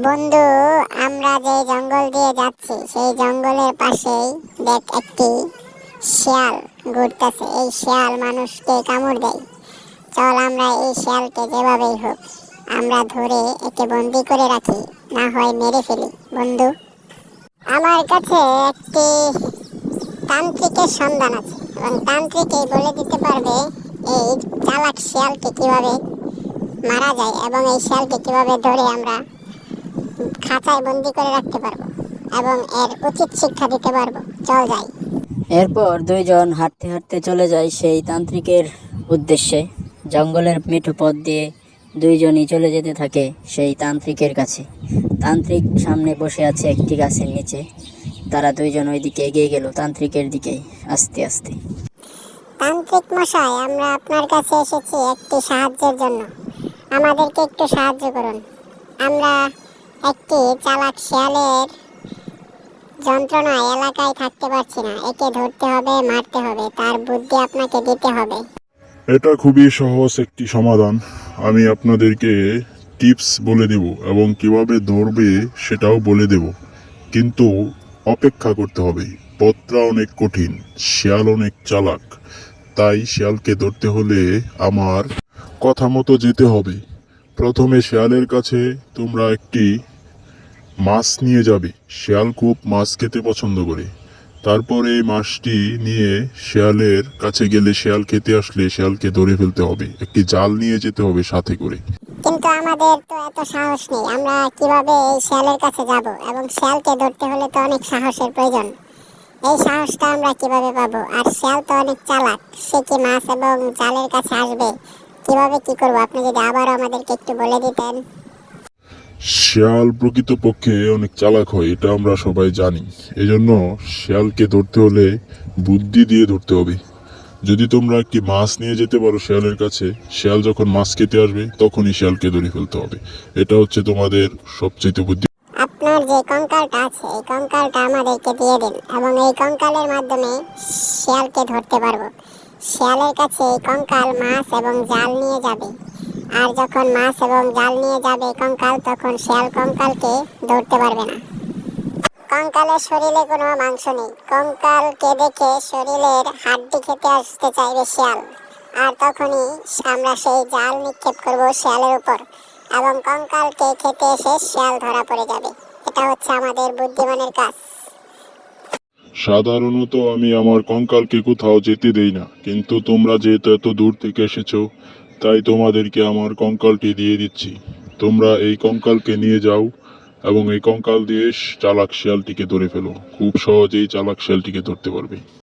বন্ধু, আমরা যে জঙ্গল দিয়ে যাচ্ছি সেই জঙ্গলের পাশেই দেখ একটি শিয়াল ঘুরতেছে। এই শিয়াল মানুষকে কামড় দেয়। চল আমরা এই শিয়ালকে যেভাবেই হোক আমরা ধরে একে বন্দি করে রাখি, না হয় মেরে ফেলি। বন্ধু, আমার কাছে একটি তান্ত্রিকের সন্ধান আছে এবং তান্ত্রিকই বলে দিতে পারবে এই চালাক শিয়ালকে কিভাবে মারা যায় এবং এই শিয়ালকে কিভাবে ধরে আমরা খাঁচায় বন্দি করে রাখতে পারবো এবং এর উচিত শিক্ষা দিতে পারবো। চল যাই। এরপর দুইজন হাঁটতে হাঁটতে চলে যায় সেই তান্ত্রিকের উদ্দেশ্যে। জঙ্গলের মেঠো পথ দিয়ে দুইজনই চলে যেতে থাকে সেই তান্ত্রিকের কাছে। তান্ত্রিক সামনে বসে আছে একটি গাছের নিচে। তারা দুইজন ওইদিকে এগিয়ে গেল তান্ত্রিকের দিকে আস্তে আস্তে। তান্ত্রিক মশাই, আমরা আপনার কাছে এসেছি একটি সাহায্যের জন্য। আমাদেরকে একটু সাহায্য করুন। আমরা একটি চালাক শিয়ালের যন্ত্রণায় এলাকায় থাকতে পারছি না। একে ধরতে হবে, মারতে হবে, তার বুদ্ধি আপনাকে দিতে হবে। এটা খুবই সহজ একটি সমাধান। আমি আপনাদেরকে টিপস বলে দেব এবং কিভাবে ধরবে সেটাও বলে দেব, কিন্তু অপেক্ষা করতে হবে। পথটা অনেক কঠিন, শিয়াল অনেক চালাক, তাই শিয়ালকে ধরতে হলে আমার কথা মতো যেতে হবে। প্রথমে শিয়ালের কাছে তোমরা একটি মাছ নিয়ে যাবে। শিয়াল খুব মাছ খেতে পছন্দ করে। তারপর এই মাছটি নিয়ে শিয়ালের কাছে গেলে, শিয়াল খেতে আসলে শিয়ালকে ধরে ফেলতে হবে। একটি জাল নিয়ে যেতে হবে সাথে করে। কিন্তু আমাদের তো এত সাহস নেই। আমরা কিভাবে এই শিয়ালের কাছে যাব? এবং শিয়ালকে ধরতে হলে তো অনেক সাহসের প্রয়োজন। এই সাহসটা আমরা কিভাবে পাবো? আর শিয়াল তো অনেক চালাক, সে কি মাছ এবং জালের কাছে আসবে? কিভাবে কি করবো? আপনি যদি আবারও আমাদেরকে একটু বলে দিতেন। শিয়াল প্রকৃতপক্ষে অনেক চালাক হয়, এটা আমরা সবাই জানি। এজন্য শিয়ালকে ধরতে হলে বুদ্ধি দিয়ে ধরতে হবে। যদি তোমরা একটি মাছ নিয়ে যেতে পারো শিয়ালের কাছে, শিয়াল যখন মাছ খেতে আসবে তখনই শিয়ালকে ধরে ফেলতে হবে। এটা হচ্ছে তোমাদের সবচেয়ে বুদ্ধি। আপনার যে কঙ্কালটা আছে এই কঙ্কালটা আমাদেরকে দিয়ে দিন এবং এই কঙ্কালের মাধ্যমে শিয়ালকে ধরতে পারবো। শিয়ালের কাছে এই কঙ্কাল মাছ এবং জাল নিয়ে যাবে। আর যখন মাছ এবং জাল নিয়ে যাবে কঙ্কাল, তখন শিয়াল কঙ্কালকে ধরতে পারবে না। কঙ্কালের শরীরে কোনো মাংস নেই। কঙ্কালকে দেখে শরীরের হাড্ডি খেতে আসতে চাইবে শিয়াল। আর তখনই আমরা সেই জাল নিক্ষেপ করব শিয়ালের উপর এবং কঙ্কালকে খেতে এসে শিয়াল ধরা পড়ে যাবে। এটা হচ্ছে আমাদের বুদ্ধিমানের কাজ। সাধারণত আমি আমার কঙ্কালকে কোথাও যেতে দেই না, কিন্তু তোমরা যেহেতু এত দূর থেকে এসেছো, তাই তোমাদেরকে আমার কঙ্কালটি দিয়ে দিচ্ছি। তোমরা এই কঙ্কালকে নিয়ে যাও এবং এই কঙ্কাল দিয়ে চালাক শিয়ালটিকে ধরে ফেলো। খুব সহজেই চালাক শিয়ালটিকে ধরতে পারবে।